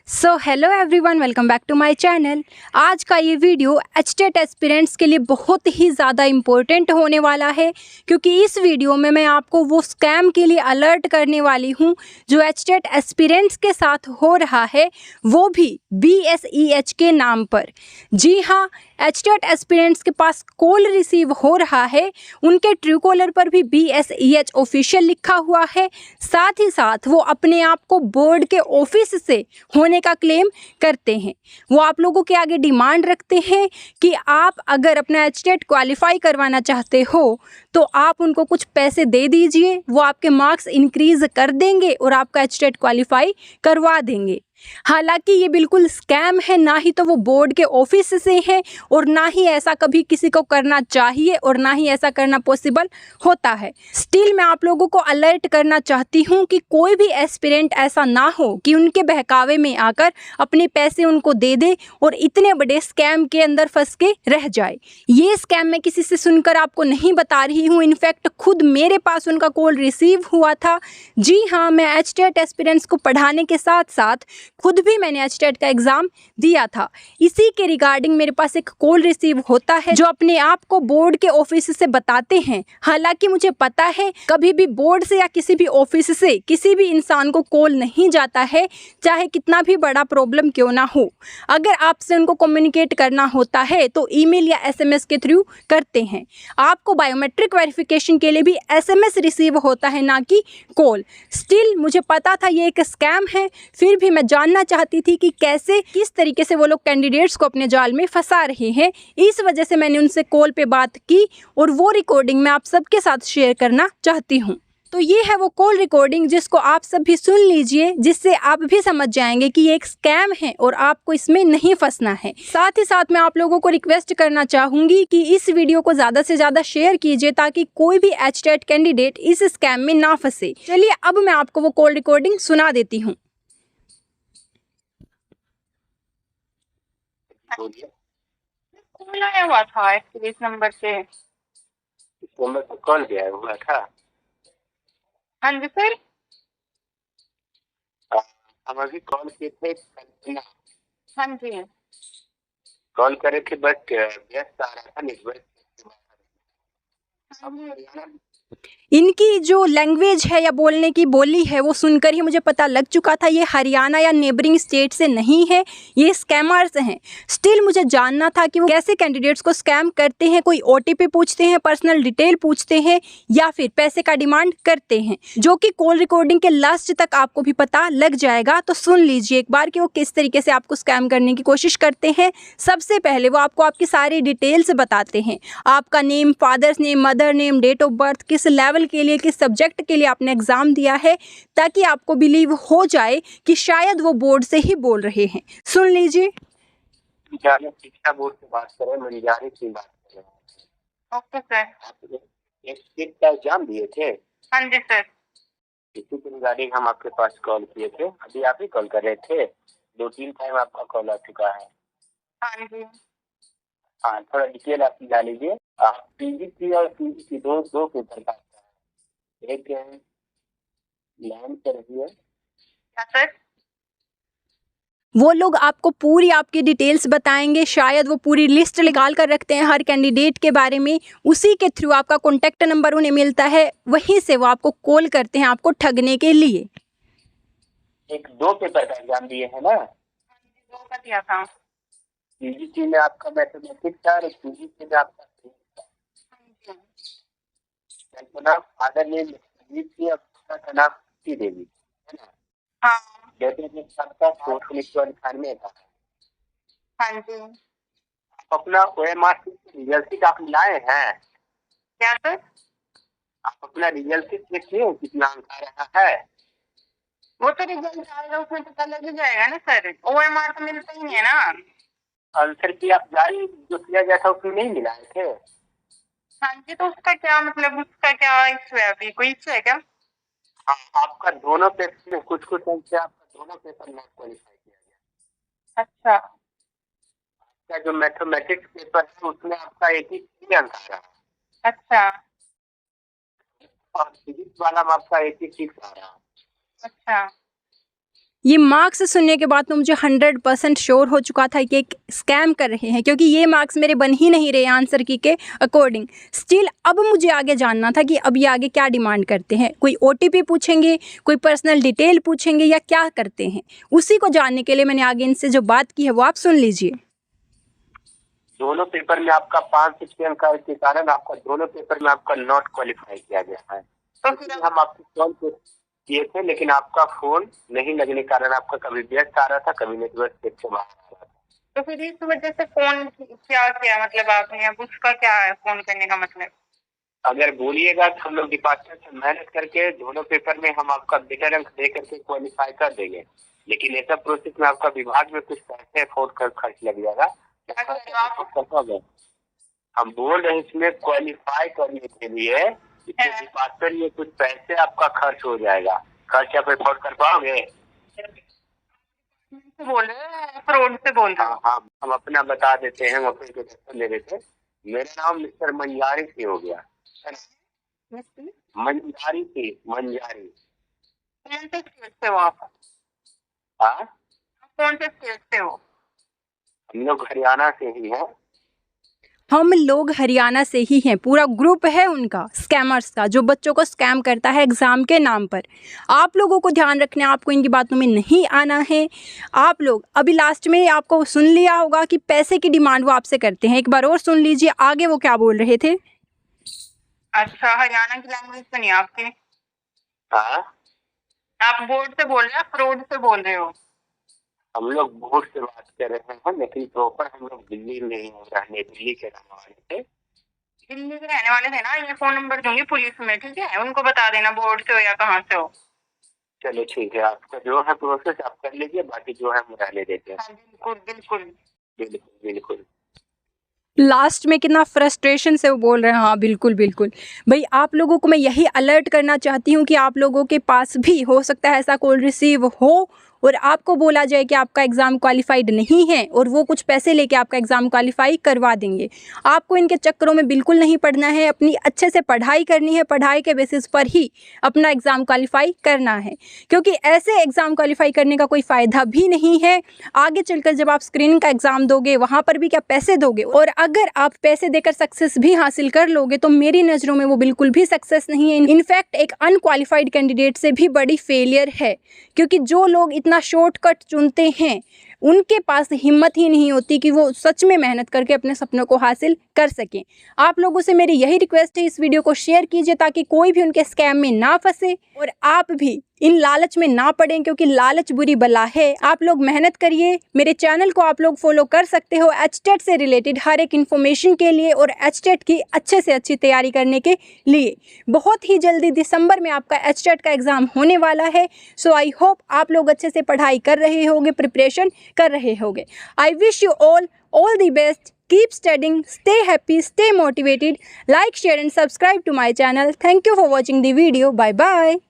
So hello everyone, welcome back to my channel. आज का ये वीडियो एचटेट एस्पिरेंट्स के लिए बहुत ही ज़्यादा इम्पोर्टेंट होने वाला है, क्योंकि इस वीडियो में मैं आपको वो स्कैम के लिए अलर्ट करने वाली हूँ जो एचटेट एस्पिरेंट्स के साथ हो रहा है, वो भी BSEH के नाम पर। जी हाँ, एचटेट एस्पिरेंट्स के पास कॉल रिसीव हो रहा है, उनके ट्रू कॉलर पर भी BSEH ऑफिशियल लिखा हुआ है। साथ ही साथ वो अपने आप को बोर्ड के ऑफिस से होने का क्लेम करते हैं। वो आप लोगों के आगे डिमांड रखते हैं कि आप अगर अपना एचटेट क्वालिफाई करवाना चाहते हो तो आप उनको कुछ पैसे दे दीजिए, वो आपके मार्क्स इंक्रीज कर देंगे और आपका एचटेट क्वालिफाई करवा देंगे। हालांकि ये बिल्कुल स्कैम है, ना ही तो वो बोर्ड के ऑफिस से है और ना ही ऐसा कभी किसी को करना चाहिए और ना ही ऐसा करना पॉसिबल होता है। स्टिल मैं आप लोगों को अलर्ट करना चाहती हूँ कि कोई भी एस्पिरेंट ऐसा ना हो कि उनके बहकावे में आकर अपने पैसे उनको दे दे और इतने बड़े स्कैम के अंदर फंस के रह जाए। ये स्कैम मैं किसी से सुनकर आपको नहीं बता रही हूँ, इनफैक्ट खुद मेरे पास उनका कॉल रिसीव हुआ था। जी हाँ, मैं एचटेट एस्पिरेंट्स को पढ़ाने के साथ साथ खुद भी मैंने एचटेट का एग्ज़ाम दिया था। इसी के रिगार्डिंग मेरे पास एक कॉल रिसीव होता है जो अपने आप को बोर्ड के ऑफिस से बताते हैं। हालांकि मुझे पता है कभी भी बोर्ड से या किसी भी ऑफिस से किसी भी इंसान को कॉल नहीं जाता है, चाहे कितना भी बड़ा प्रॉब्लम क्यों ना हो। अगर आपसे उनको कम्युनिकेट करना होता है तो ईमेल या SMS के थ्रू करते हैं। आपको बायोमेट्रिक वेरिफिकेशन के लिए भी SMS रिसीव होता है, ना कि कॉल। स्टिल मुझे पता था ये एक स्कैम है, फिर भी मैं जानना चाहती थी कि कैसे किस तरीके से वो लोग कैंडिडेट्स को अपने जाल में फंसा रहे हैं। इस वजह से मैंने उनसे कॉल पे बात की और वो रिकॉर्डिंग मैं आप सबके साथ शेयर करना चाहती हूँ। तो ये है वो कॉल रिकॉर्डिंग जिसको आप सब भी सुन लीजिए, जिससे आप भी समझ जाएंगे कि ये एक स्कैम है और आपको इसमें नहीं फंसना है। साथ ही साथ मैं आप लोगों को रिक्वेस्ट करना चाहूँगी कि इस वीडियो को ज़्यादा से ज़्यादा शेयर कीजिए ताकि कोई भी एचटेट कैंडिडेट इस स्कैम में ना फंसे। चलिए अब मैं आपको वो कॉल रिकॉर्डिंग सुना देती हूँ। बोलिए। कॉल आया हुआ था एक्चुअली इस नंबर से। इस नंबर पर कॉल गया हुआ था। हाँ जी सर। हम अभी कॉल किए थे ना, हाँ जी। कॉल करे थे बट व्यस्त आ रहा था नेटवर्क। इनकी जो लैंग्वेज है या बोलने की बोली है वो सुनकर ही मुझे पता लग चुका था ये हरियाणा या नेबरिंग स्टेट से नहीं है, ये स्कैमर्स हैं। स्टिल मुझे जानना था कि वो कैसे कैंडिडेट्स को स्कैम करते हैं। कोई OTP पूछते हैं, पर्सनल डिटेल पूछते हैं या फिर पैसे का डिमांड करते हैं, जो कि कॉल रिकॉर्डिंग के लास्ट तक आपको भी पता लग जाएगा। तो सुन लीजिए एक बार कि वो किस तरीके से आपको स्कैम करने की कोशिश करते हैं। सबसे पहले वो आपको आपकी सारी डिटेल्स बताते हैं, आपका name, father's name, mother name, date of birth, किस लेवल के लिए, किस सब्जेक्ट के लिए आपने एग्जाम दिया है, ताकि आपको बिलीव हो जाए कि शायद वो बोर्ड से ही बोल रहे हैं। सुन लीजिए। शिक्षा बोर्ड से बात कर रहे हैं, मंजारी से बात कर रहे हैं। Okay sir. आप एक स्टेट का एग्जाम दिए थे? हाँ जी सर। इसी के रिगार्डिंग हम आपके पास कॉल किए थे। अभी आप ही कॉल कर रहे थे, 2-3 टाइम आपका कॉल आ चुका है। हाँ जी। हाँ, थोड़ा डिटेल आप बता लीजिए। आप PGC और PGC दो पेपर का है। एक लैंड कर रही है। क्या सर? वो लोग आपको पूरी आपकी डिटेल्स बताएंगे, शायद वो पूरी लिस्ट निकाल कर रखते हैं हर कैंडिडेट के बारे में। उसी के थ्रू आपका कॉन्टैक्ट नंबर उन्हें मिलता है, वहीं से वो आपको कॉल करते हैं आपको ठगने के लिए। एक 2 पेपर का एग्जाम दिए है ना? दो का दिया था। PGC में आपका मैथमेटिक्स था और PGC में आपका नाम फादर नेम थी, आपका नाम देवी है ना? हाँ। डेट ऑफ बर्थ आपका 1998 था। हाँ जी। आप अपना OMR रिजल्ट शीट आप लाए हैं? क्या सर? आप अपना रिजल्ट शीट देखिए कितना अंक आ रहा है। वो तो रिजल्ट आएगा, उसमें पता लग ही जाएगा ना सर। OMR तो मिलता ही नहीं है ना। आंसर की आप जारी जो किया गया था उसमें नहीं मिलाए थे? हाँ जी, तो उसका क्या मतलब, उसका क्या इश्यू है? अभी कोई इश्यू है क्या? हाँ, आपका दोनों पेपर में कुछ अंक से आपका दोनों पेपर में क्वालिफाई किया गया। अच्छा। आपका जो मैथमेटिक्स पेपर है उसमें आपका 83 अंक आ रहा है। अच्छा। और फिजिक्स वाला में आपका 86 आ रहा है। अच्छा। ये मार्क्स सुनने के बाद तो मुझे 100% श्योर हो चुका था कि एक स्कैम कर रहे हैं, क्योंकि ये मार्क्स मेरे बन ही नहीं रहे आंसर की के अकॉर्डिंग। स्टिल अब मुझे आगे जानना था कि अब ये आगे क्या डिमांड करते हैं, कोई OTP पूछेंगे, कोई पर्सनल डिटेल पूछेंगे या क्या करते हैं। उसी को जानने के लिए मैंने आगे इनसे जो बात की है वो आप सुन लीजिए। दोनों पेपर में आपका 560 अंक के कारण आपका दोनों पेपर में आपका नॉट क्वालिफाई किया गया है। तो इसलिए हम आपको कॉल किए थे, लेकिन आपका फोन नहीं लगने के कारण आपका कभी व्यस्त आ रहा था, कभी नेटवर्क से बाहर आ रहा था। तो फिर इस वजह से फोन क्या किया, मतलब आपने, अब उसका क्या है फोन करने का मतलब? अगर बोलिएगा तो हम लोग डिपार्टमेंट से मेहनत करके दोनों पेपर में हम आपका बेटर अंक दे करके क्वालिफाई कर देंगे, लेकिन ऐसा प्रोसेस में आपका विभाग में कुछ पैसे अफोर्ड कर खर्च लग जाएगा। हम बोल रहे हैं इसमें क्वालिफाई करने के लिए डिपार्टमेंट में कुछ पैसे आपका खर्च हो जाएगा, खर्च आप अफोर्ड कर पाओगे? बोल रहे हैं फ्रॉड से बोल रहे हैं? हाँ, हम अपना बता देते हैं, हम अपने को ले देते। मेरा नाम मिस्टर मंजारी से हो गया। मंजारी थी, मंजारी। कौन से स्टेट से हो आप? हाँ, कौन से स्टेट से हो? हम लोग हरियाणा से ही हैं। हम लोग हरियाणा से ही हैं। पूरा ग्रुप है उनका स्कैमर्स का, जो बच्चों को स्कैम करता है एग्ज़ाम के नाम पर। आप लोगों को ध्यान रखना है, आपको इनकी बातों में नहीं आना है। आप लोग अभी लास्ट में आपको सुन लिया होगा कि पैसे की डिमांड वो आपसे करते हैं। एक बार और सुन लीजिए आगे वो क्या बोल रहे थे। अच्छा, हरियाणा की लैंग्वेज तो नहीं आपकी? हाँ, आप बोर्ड से बोल रहे हो, फ्रॉड से बोल रहे हो? हम लोग बोर्ड से बात कर रहे हैं, लेकिन प्रॉपर हम लोग दिल्ली में ही रहने, दिल्ली के रहने वाले थे। दिल्ली के रहने वाले थे ना? ये फोन नंबर दूंगी पुलिस में, ठीक है? उनको बता देना बोर्ड से हो या कहाँ से हो। चलो ठीक है, आपका जो है प्रोसेस आप कर लीजिए, बाकी जो है हम रहने देते हैं। हाँ, बिल्कुल बिल्कुल बिल्कुल बिल्कुल। लास्ट में कितना फ्रस्ट्रेशन से वो बोल रहे हैं। हाँ बिल्कुल बिल्कुल। भाई आप लोगों को मैं यही अलर्ट करना चाहती हूँ कि आप लोगों के पास भी हो सकता है ऐसा कॉल रिसीव हो और आपको बोला जाए कि आपका एग्ज़ाम क्वालिफाइड नहीं है और वो कुछ पैसे लेके आपका एग्ज़ाम क्वालिफाई करवा देंगे। आपको इनके चक्करों में बिल्कुल नहीं पड़ना है, अपनी अच्छे से पढ़ाई करनी है, पढ़ाई के बेसिस पर ही अपना एग्ज़ाम क्वालिफाई करना है, क्योंकि ऐसे एग्ज़ाम क्वालिफाई करने का कोई फ़ायदा भी नहीं है। आगे चलकर जब आप स्क्रीनिंग का एग्ज़ाम दोगे वहाँ पर भी क्या पैसे दोगे, और अगर आप पैसे देकर सक्सेस भी हासिल कर लोगे तो मेरी नज़रों में वो बिल्कुल भी सक्सेस नहीं है। इनफैक्ट एक अनक्वालिफाइड कैंडिडेट से भी बड़ी फेलियर है, क्योंकि जो लोग इतना शॉर्टकट चुनते हैं उनके पास हिम्मत ही नहीं होती कि वो सच में मेहनत करके अपने सपनों को हासिल कर सकें। आप लोगों से मेरी यही रिक्वेस्ट है, इस वीडियो को शेयर कीजिए ताकि कोई भी उनके स्कैम में ना फंसे और आप भी इन लालच में ना पड़ें, क्योंकि लालच बुरी बला है। आप लोग मेहनत करिए। मेरे चैनल को आप लोग फॉलो कर सकते हो एचटेट से रिलेटेड हर एक इन्फॉर्मेशन के लिए और एचटेट की अच्छे से अच्छी तैयारी करने के लिए। बहुत ही जल्दी दिसंबर में आपका एचटेट का एग्ज़ाम होने वाला है। सो आई होप आप लोग अच्छे से पढ़ाई कर रहे होंगे, प्रिपरेशन कर रहे होंगे। I wish you all the best. Keep studying, stay happy, stay motivated. Like, share and subscribe to my channel. Thank you for watching the video. Bye bye.